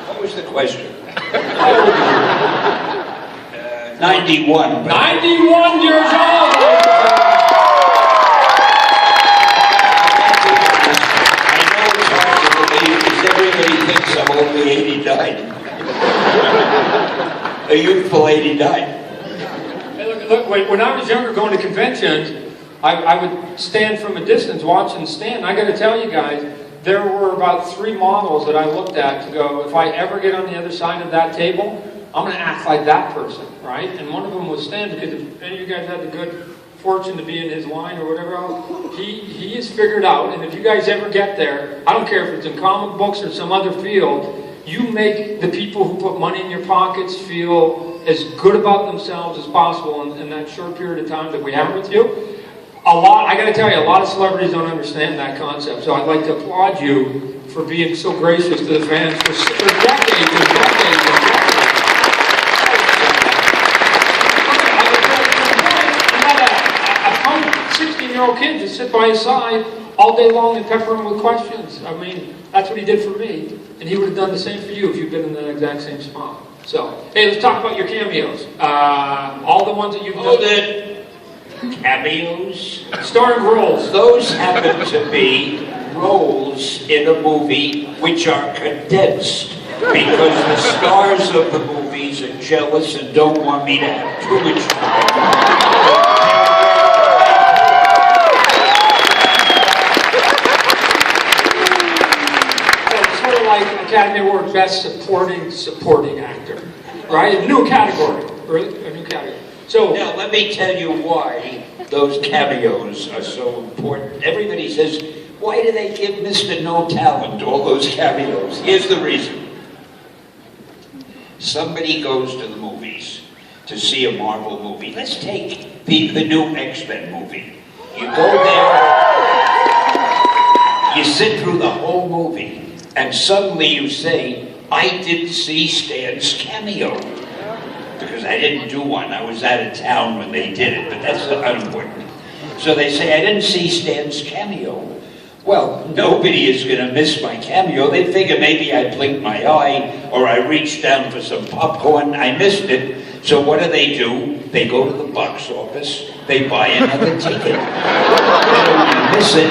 What was the question? 91. 91 years old! I know it's hard to believe because everybody thinks I'm only 89. A youthful 89. Hey, look, when I was younger going to conventions, I would stand from a distance watching the stand. I got to tell you guys, there were about 3 models that I looked at to go, if I ever get on the other side of that table, I'm going to act like that person, right? And one of them was Stan, because if any of you guys had the good fortune to be in his line or whatever else, he has figured out, and if you guys ever get there, I don't care if it's in comic books or some other field, you make the people who put money in your pockets feel as good about themselves as possible in that short period of time that we have with you. I got to tell you, a lot of celebrities don't understand that concept, so I'd like to applaud you for being so gracious to the fans for decades and decades and decades. A 16-year-old kid just sit by his side all day long and pepper him with questions. I mean, that's what he did for me, and he would have done the same for you if you'd been in that exact same spot. So, hey, let's talk about your cameos. All the ones that you've done. Cameos? Starring roles. Those happen to be roles in a movie which are condensed because the stars of the movies are jealous and don't want me to have too much time. It's sort of like Academy Award Best Supporting Actor, right? A new category, really, a new category. So now let me tell you why those cameos are so important. Everybody says, why do they give Mr. No Talent all those cameos? Here's the reason. Somebody goes to the movies to see a Marvel movie. Let's take the new X-Men movie. You go there, you sit through the whole movie, and suddenly you say, I didn't see Stan's cameo. Because I didn't do one. I was out of town when they did it, but that's unimportant. So they say, I didn't see Stan's cameo. Well, nobody is going to miss my cameo. They figure maybe I blinked my eye, or I reached down for some popcorn. I missed it. So what do? They go to the box office. They buy another ticket. They don't want to miss it.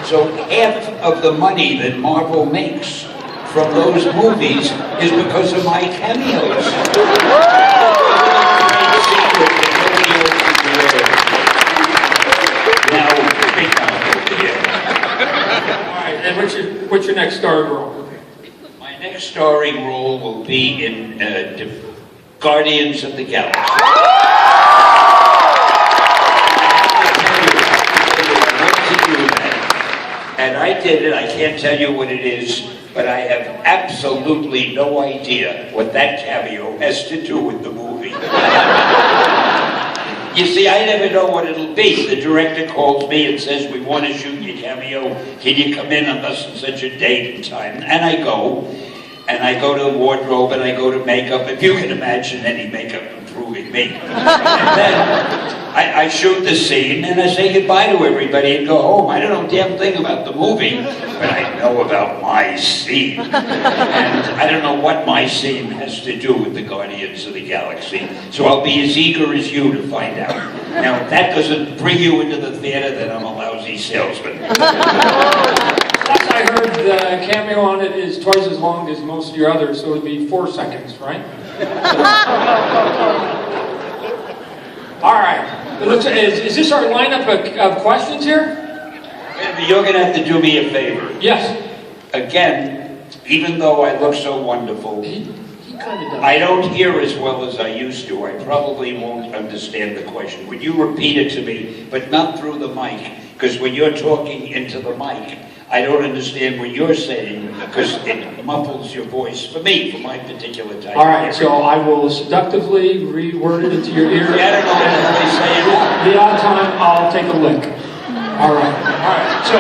So half of the money that Marvel makes from those movies is because of my cameos. And what's your next starring role? My next starring role will be in Guardians of the Galaxy. And I did it. I can't tell you what it is, but I have absolutely no idea what that cameo has to do with the movie. You see, I never know what it'll be. The director calls me and says, we want to shoot your cameo. Can you come in on thus and such a date and time? And I go to wardrobe, and I go to makeup. If you can imagine any makeup improving me. And then I shoot the scene, and I say goodbye to everybody and go home. I don't know a damn thing about the movie, but I know about my scene. And I don't know what my scene has to do with the Guardians of the Galaxy. So I'll be as eager as you to find out. Now, if that doesn't bring you into the theater, then I'm a lousy salesman. Last I heard, the cameo on it is twice as long as most of your others, so it would be 4 seconds, right? All right. Is this our lineup of questions here? You're going to have to do me a favor. Yes. Again, even though I look so wonderful, He kind of does. I don't hear as well as I used to. I probably won't understand the question. Would you repeat it to me, but not through the mic? Because when you're talking into the mic, I don't understand what you're saying because it muffles your voice for me, for my particular type. All right, so I will seductively reword it into your ear. Yeah, I don't know what they say it. The odd time, I'll take a lick. All right. So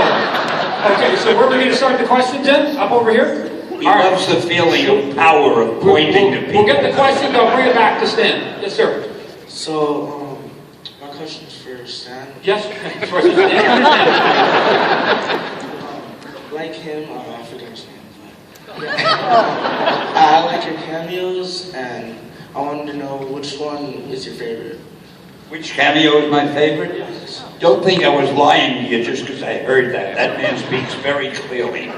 where are we going to start the questions in? Up over here? He loves the feeling of power of pointing to people. We'll get the questions, I'll bring it back to Stan. Yes, sir. So, my question is for Stan. Yes, Like him, I forget his name. like your cameos, and I wanted to know which one is your favorite. Which cameo is my favorite? Don't think I was lying to you just because I heard that. That man speaks very clearly.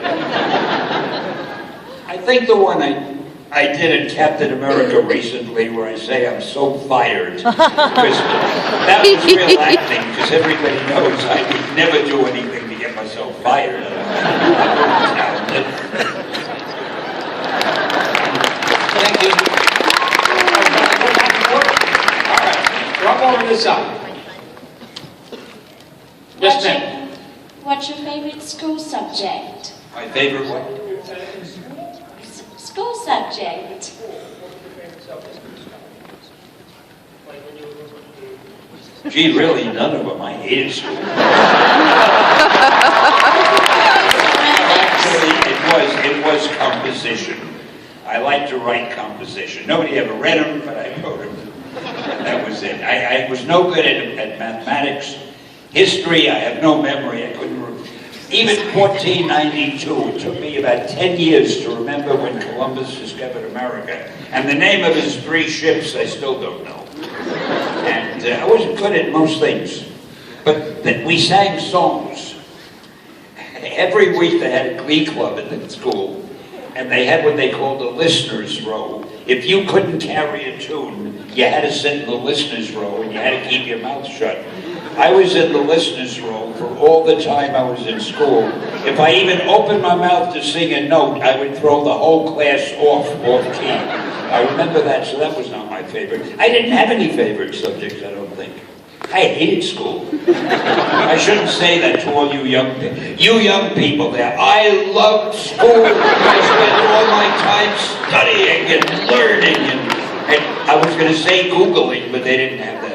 I think the one I did in Captain America recently where I say I'm so fired. Because that was real acting, because everybody knows I would never do anything to get myself fired. I'm very talented. Thank you. All right, drop over this side. Yes, ma'am. What's your favorite school subject? My favorite one? School subject. Gee, really, none of them. I hated school. Actually, it was composition. I like to write composition. Nobody ever read them, but I wrote them. That was it. I was no good at mathematics. History, I have no memory. I couldn't remember. Even 1492, it took me about 10 years to remember when Columbus discovered America. And the name of his 3 ships, I still don't know. And I wasn't good at most things. But we sang songs. Every week they had a glee club at the school. And they had what they called a listener's row. If you couldn't carry a tune, you had to sit in the listener's row and you had to keep your mouth shut. I was in the listener's row for all the time I was in school. If I even opened my mouth to sing a note, I would throw the whole class off key. I remember that, so that was not my favorite. I didn't have any favorite subjects, I don't think. I hated school. I shouldn't say that to all you young people. You young people there, I loved school. I spent all my time studying and learning. And I was going to say Googling, but they didn't have that.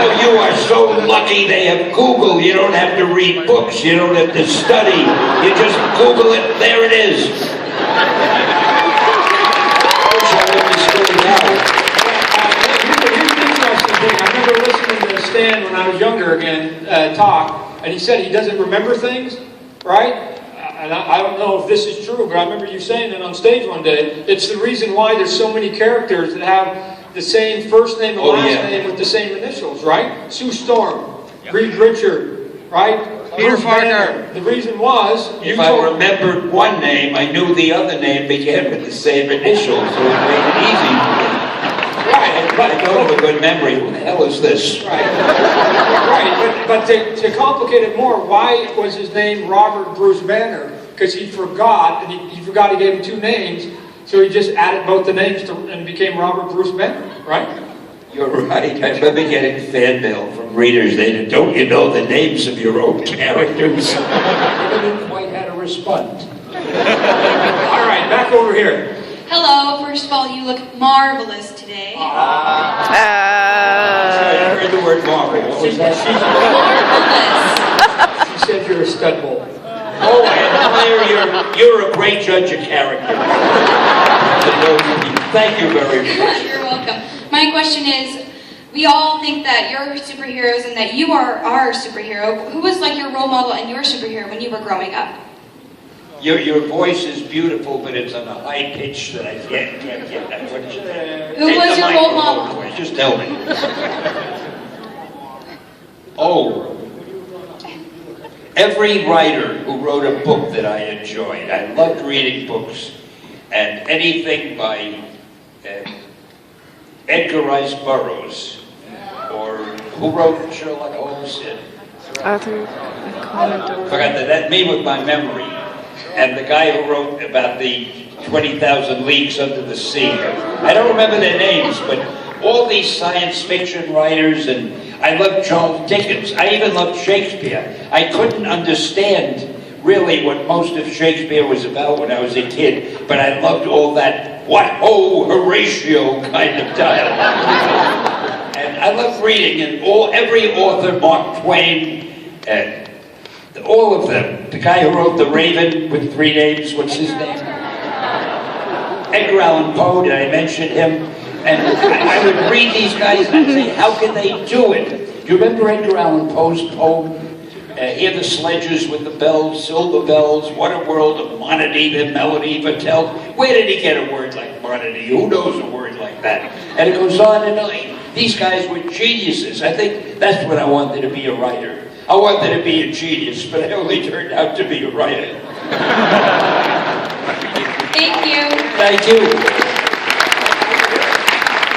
Oh, you are so lucky they have Google. You don't have to read books. You don't have to study. You just Google it. There it is. I wish I went to school now. Here's an interesting thing. I remember listening to Stan when I was younger again talk, and he said he doesn't remember things, right? And I don't know if this is true, but I remember you saying it on stage one day. It's the reason why there's so many characters that have the same first name and last name with the same initials, right? Sue Storm, Reed Richard, right? Peter Parker. The reason was... If I remembered one name, I knew the other name began with the same initials, so it made it easy for me. Right, I don't have a good memory. What the hell is this? Right, right. But to complicate it more, why was his name Robert Bruce Banner? Because he forgot, and he forgot he gave him 2 names, so he just added both the names and became Robert Bruce Banner, right? You're right. I remember getting fan mail from readers. They said, don't you know the names of your own characters? I didn't quite how to respond. All right, back over here. Hello, first of all, you look marvelous today. I heard the word marvel. What was that? Marvelous. She said you're a stud bull. Oh, I admire you're a great judge of character. Thank you very much. You're welcome. My question is, we all think that you're superheroes and that you are our superhero. Who was like your role model and your superhero when you were growing up? Your voice is beautiful, but it's on a high pitch that I can't get that. Who was your role model? Voice. Just tell me. Oh. Every writer who wrote a book that I enjoyed. I loved reading books. And anything by Edgar Rice Burroughs. Or who wrote Sherlock Holmes? Arthur Conan Doyle. Forgot that me with my memory. And the guy who wrote about the 20,000 Leagues Under the Sea. I don't remember their names, but all these science fiction writers, and I loved Charles Dickens. I even loved Shakespeare. I couldn't understand really what most of Shakespeare was about when I was a kid, but I loved all that what-ho, Horatio kind of dialogue. And I loved reading, and every author, Mark Twain, and all of them. The guy who wrote The Raven with 3 names, what's his name? Edgar Allan Poe, did I mention him? And I would read these guys and I'd say, how can they do it? Do you remember Edgar Allan Poe's poem, hear the sledges with the bells, silver bells, what a world of monody, the melody, Vattel. Where did he get a word like monody? Who knows a word like that? And it goes on and on. These guys were geniuses. I think that's what I wanted to be, a writer. I wanted to be a genius, but I only turned out to be a writer. Thank you. Thank you.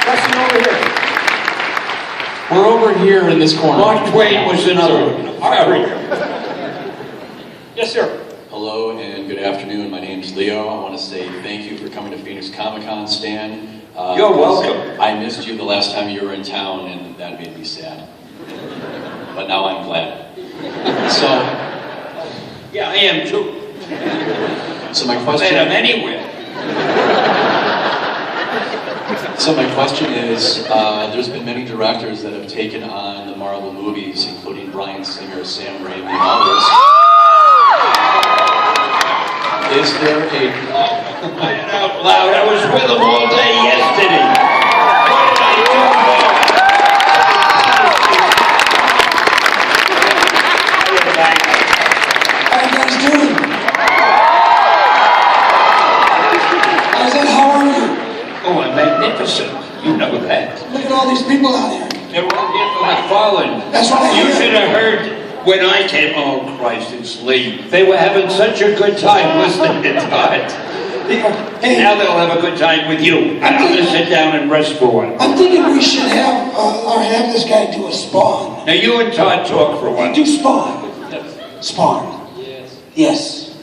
Question over here. We're over here in this corner. Mark Twain was another one. Sorry. Yes, sir. Hello and good afternoon. My name is Leo. I want to say thank you for coming to Phoenix Comicon, Stan. You're welcome. I missed you the last time you were in town, and that made me sad. But now I'm glad. So, Yeah, I am too. so my I'm question. anywhere. So my question is, there's been many directors that have taken on the Marvel movies, including Bryan Singer, Sam Raimi, and others. Is there a... Quiet out loud. I was with them all day yesterday. What did I do wrong? How you guys doing? How's that? How are you? Oh, I'm magnificent. You know that. Look at all these people out here. They're all here for McFarlane. That's what I You hear. should have heard when I came. Oh, Christ, it's Lee. They were having such a good time listening to it. Hey, Now they'll have a good time with you. I'm going to sit down and rest for one. I'm thinking we should have this guy do a Spawn. Now you and Todd talk for one. Do Spawn. Spawn. Yes. Yes.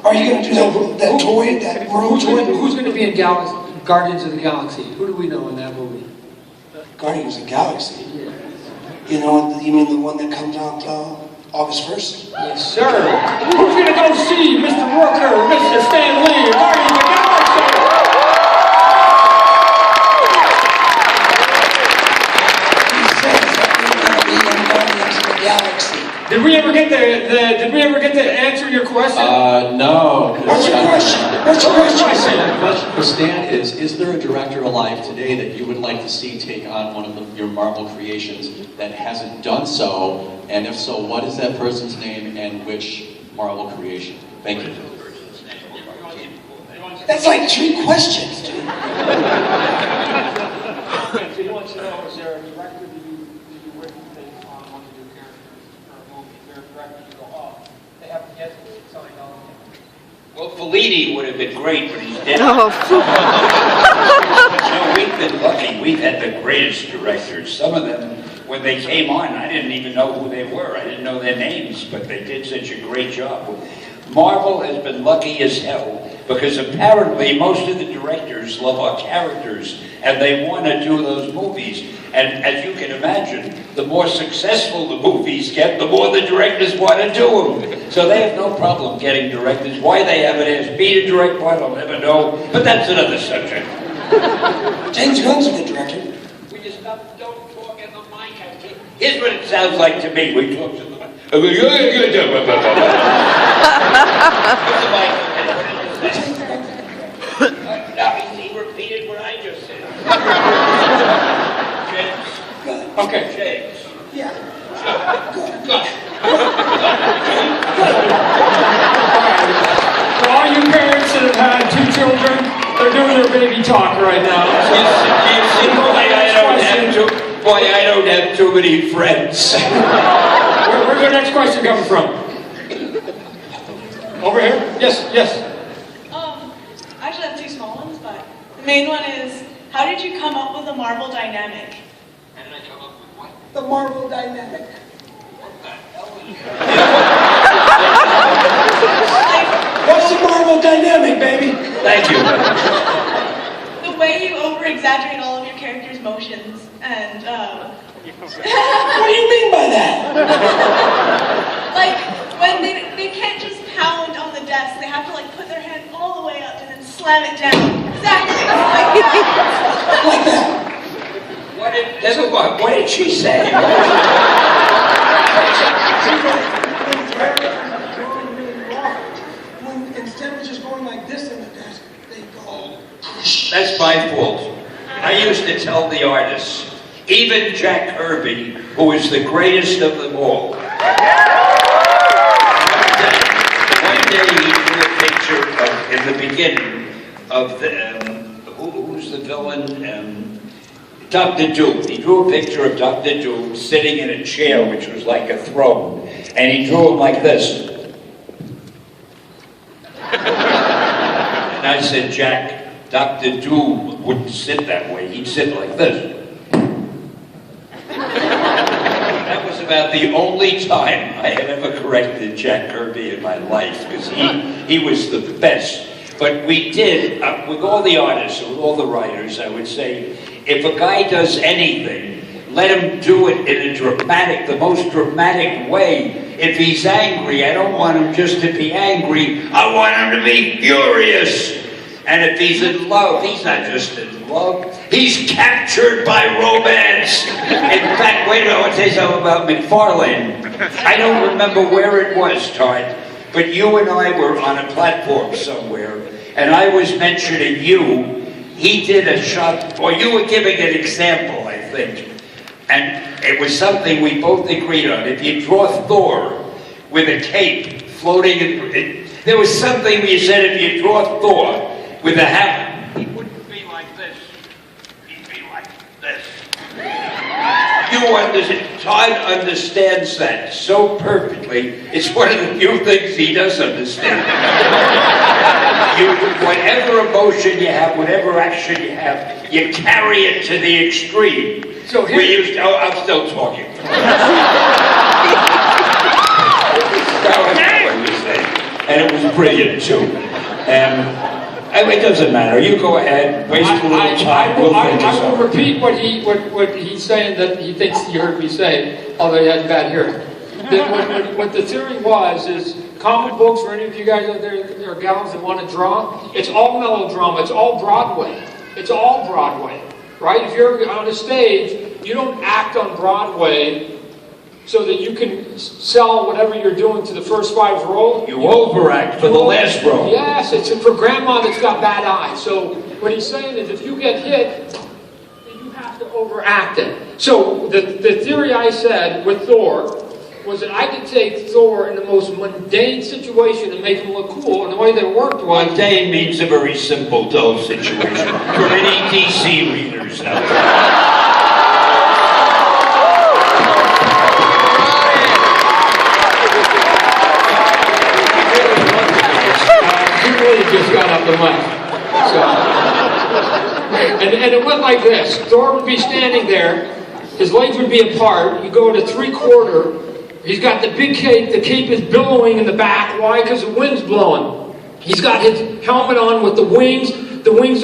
Are you going to do that toy, that world toy? Who's going to be in Guardians of the Galaxy? Who do we know in that movie? Guardians of the Galaxy. You know, you mean the one that comes out August 1st? Yes, sir. Who's going to go see Mr. Rooker, Mr. Stan Lee, Guardians of the Galaxy? He says that we're going to be in Guardians of the Galaxy. Did we ever get to answer your question? No. What's your question? What's your question? The question for Stan is there a director alive today that you would like to see take on one of your Marvel creations that hasn't done so? And if so, what is that person's name and which Marvel creation? Thank you. That's like 3 questions, dude. He wants to know, is there a director that you would think want to do characters for a movie? Is there a director you go, oh, they have to get signed on? Well, Fellini would have been great, but he's dead. Oh. No, we've been lucky. We've had the greatest directors. Some of them, when they came on, I didn't even know who they were. I didn't know their names, but they did such a great job. Marvel has been lucky as hell because apparently most of the directors love our characters and they want to do those movies. And as you can imagine, the more successful the movies get, the more the directors want to do them. So they have no problem getting directors. Why they haven't asked me to direct one, I'll never know. But that's another subject. James Gunn's a good director. We just don't talk in the mic. Here's what it sounds like to me. We talk to the mic. Now, he repeated what I just said. James. Okay. James. Yeah. Good. For all you parents that have had 2 children, they're doing their baby talk right now. Boy, I don't have too many friends. Where's our next question coming from? Over here? Yes, yes. I actually have 2 small ones, but the main one is, how did you come up with the Marvel dynamic? How did I come up with what? The Marvel dynamic. What's the Marvel dynamic, baby? Thank you. The way you over-exaggerate all of your characters' motions, and, What do you mean by that? like, when they can't just pound on the desk, they have to, like, put their hand all the way up and then slam it down. Exactly. Like that. What did she say? When instead of just going like this in the desk, they go. That's my fault. I used to tell the artists, even Jack Kirby, who is the greatest of them all, beginning of the, who's the villain? Dr. Doom. He drew a picture of Dr. Doom sitting in a chair, which was like a throne. And he drew him like this. And I said, Jack, Dr. Doom wouldn't sit that way. He'd sit like this. That was about the only time I had ever corrected Jack Kirby in my life, because he was the best. But we did, with all the artists, with all the writers, I would say, if a guy does anything, let him do it in a dramatic, the most dramatic way. If he's angry, I don't want him just to be angry. I want him to be furious. And if he's in love, he's not just in love. He's captured by romance. In fact, wait a minute, I want to tell you something about McFarlane. I don't remember where it was, Todd, but you and I were on a platform somewhere, and I was mentioning you. He did a shot, or you were giving an example, I think. And it was something we both agreed on. If you draw Thor with a cape floating, there was something you said, if you draw Thor with a hat, he wouldn't be like this. He'd be like this. You understand, Todd understands that so perfectly. It's one of the few things he does understand. Whatever emotion you have, whatever action you have, you carry it to the extreme. So I'm still talking. And it was brilliant too. It doesn't matter. You go ahead. Waste a little time. I will repeat what he's saying that he thinks he heard me say, although he has bad hearing. What the theory was is comic books, for any of you guys out there or gals that want to draw, it's all melodrama. It's all Broadway. It's all Broadway. Right? If you're on a stage, you don't act on Broadway so that you can sell whatever you're doing to the first 5 rows. You overact for the last row. Yes, it's for grandma that's got bad eyes. So what he's saying is if you get hit, you have to overact it. So the theory I said with Thor was that I could take Thor in the most mundane situation and make him look cool, and the way that it worked was... Mundane means a very simple, dull situation. For any DC readers out there. Just got up the mic. So, and it went like this. Thor would be standing there, his legs would be apart, you go to 3/4, he's got the big cape, the cape is billowing in the back. Why? Because the wind's blowing. He's got his helmet on with the wings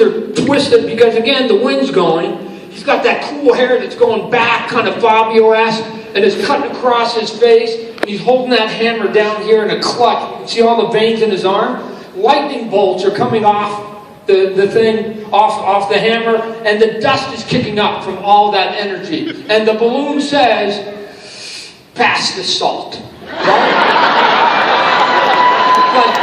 are twisted because again, the wind's going. He's got that cool hair that's going back, kind of Fabio-esque, and it's cutting across his face. He's holding that hammer down here in a clutch. You can see all the veins in his arm. Lightning bolts are coming off the thing, off the hammer, and the dust is kicking up from all that energy. And the balloon says, pass the salt. Right? But,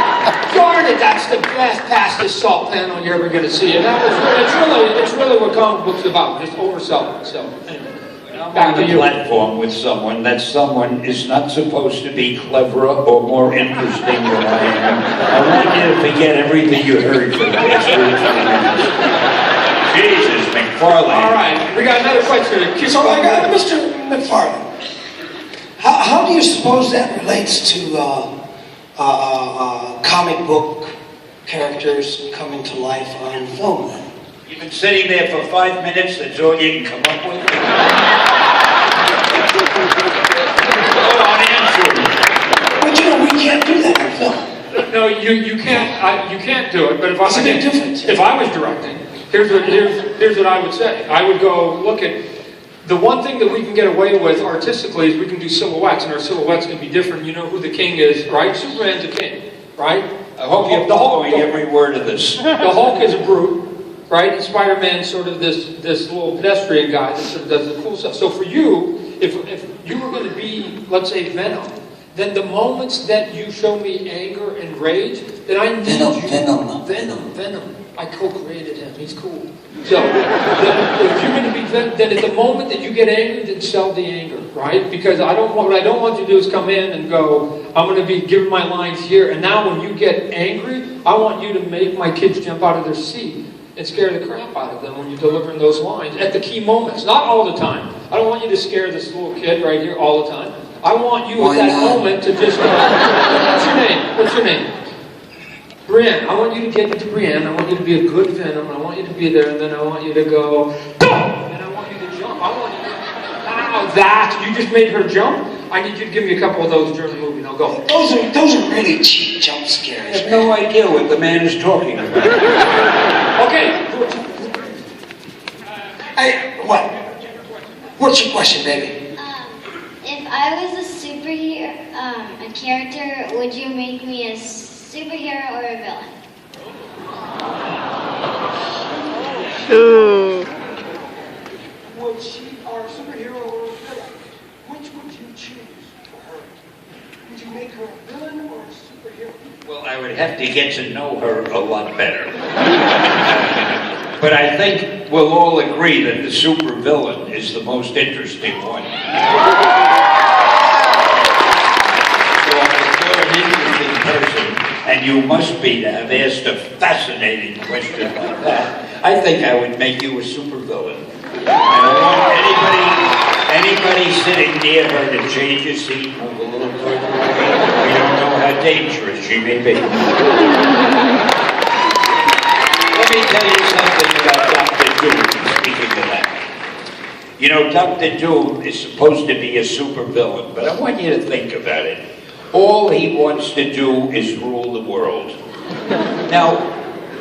darn it, that's the best pass the salt panel you're ever going to see. And it's really what comic books are about, just overselling. So, anyway. Back on a platform with someone, that someone is not supposed to be cleverer or more interesting than I am. I want you to forget everything you heard for the last 3 minutes. Jesus, McFarlane. All right, we got another question. So I got Mr. McFarlane. How do you suppose that relates to comic book characters coming to life on film then? You've been sitting there for 5 minutes, that's all you can come up with? But you know, we can't do that on film. No, you can't do it, but if It's a big difference. If I was directing, here's what I would say. I would go look at, the one thing that we can get away with artistically is we can do silhouettes, and our silhouettes can be different. You know who the king is, right? Superman's a king, right? I hope you're following every word of this. The Hulk is a brute. Right? And Spider-Man's sort of this little pedestrian guy that sort of does the cool stuff. So for you, if you were going to be, let's say, Venom, then the moments that you show me anger and rage, then I need Venom. I co-created him. He's cool. So if you're going to be Venom, then at the moment that you get angry, then sell the anger, right? Because what I don't want you to do is come in and go, I'm going to be giving my lines here. And now when you get angry, I want you to make my kids jump out of their seat and scare the crap out of them when you're delivering those lines at the key moments. Not all the time. I don't want you to scare this little kid right here all the time. I want you at that moment to just go, what's your name? What's your name? Brienne. I want you to get into Brienne. I want you to be a good Venom. I want you to be there, and then I want you to go, go! And I want you to jump. I want you to, wow, that, you just made her jump? I need you to give me a couple of those during the movie. Now go. Those are really cheap jump scares. I have no idea what the man is talking about. Okay. What? What's your question, baby? If I was a superhero, a character, would you make me a superhero or a villain? Ooh. Would she are a superhero or a villain? Which would you choose for her? Would you make her a villain or a superhero? Well, I would have to get to know her a lot better. But I think we'll all agree that the supervillain is the most interesting one. So you're an interesting person, and you must be to have asked a fascinating question like that. I think I would make you a supervillain. And I want anybody sitting near her to change his seat, move a little further away. We don't know how dangerous she may be. Let me tell you something about Dr. Doom, speaking of that. You know, Dr. Doom is supposed to be a supervillain, but I want you to think about it. All he wants to do is rule the world. Now,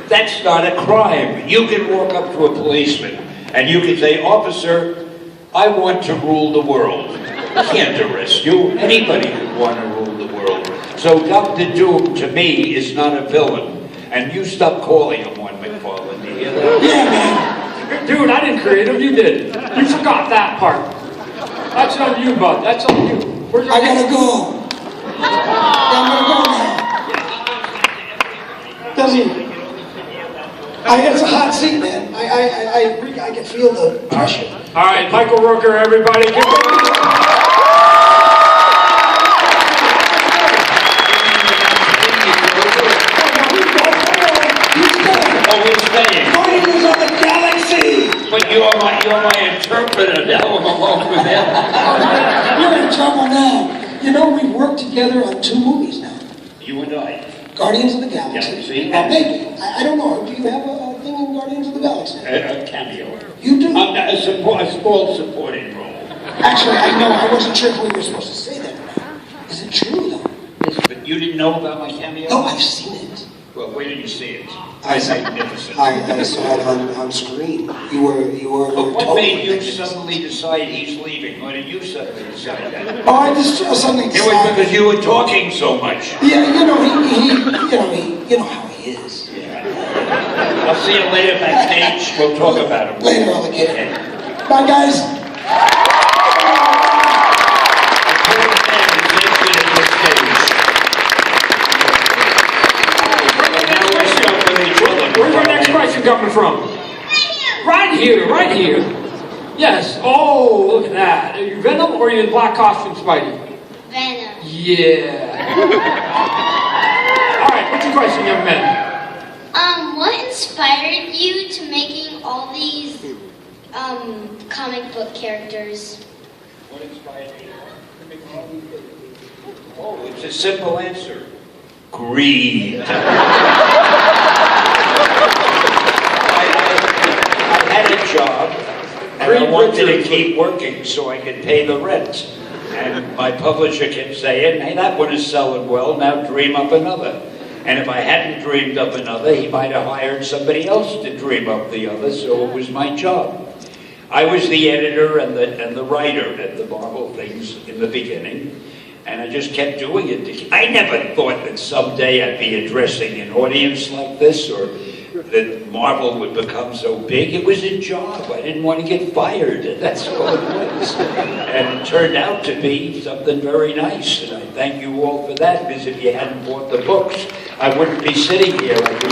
that's not a crime. You can walk up to a policeman and you can say, "Officer, I want to rule the world." He can't arrest you. Anybody could want to rule the world. So Dr. Doom, to me, is not a villain. And you stop calling him one, McFarlane. Do you hear that? Yeah, man. Dude, I didn't create him. You did. You forgot that part. That's on you, bud. That's on you. Where's your I gotta go. I'm gonna go now. Does he? It's a hot seat, man. I can feel the pressure. All right, Michael Rooker, everybody. Give him Guardians of the Galaxy! But you're my interpreter now. I'm along with him. You're in trouble now. You know, we've worked together on 2 movies now. You and I. Guardians of the Galaxy. Galaxy. Maybe. I don't know. Do you have a thing in Guardians of the Galaxy? A cameo. You do? I'm not a small supporting role. Actually, I know. I wasn't sure if we were supposed to say that or not. Is it true, though? Yes, but you didn't know about my cameo? No, I've seen it. Well, where did you see it? I saw Magnificent. I saw it on screen. You were But what totally made you magnificent. suddenly decide he's leaving? Why did you suddenly decide that? Oh, I just suddenly It was decided. because you were talking so much. Yeah, you know how he is. Yeah. I'll see you later backstage. We'll talk about him. Later, alligator. Bye, guys. Where's our next question coming from? Right here, right here. Yes. Oh, look at that. Are you Venom or are you in black costume, Spidey? Venom. Yeah. All right, what's your question, young man? What inspired you to making all these comic book characters? What inspired me to make all these things? Oh, it's a simple answer. Greed. I had a job, and I wanted to keep working so I could pay the rent. And my publisher kept saying, "Hey, that one is selling well, now dream up another." And if I hadn't dreamed up another, he might have hired somebody else to dream up the other, so it was my job. I was the editor and the writer at the Marvel things in the beginning, and I just kept doing it. I never thought that someday I'd be addressing an audience like this, or that Marvel would become so big. It was a job. I didn't want to get fired, and that's all it was. And it turned out to be something very nice, and I thank you all for that, because if you hadn't bought the books, I wouldn't be sitting here. I'd be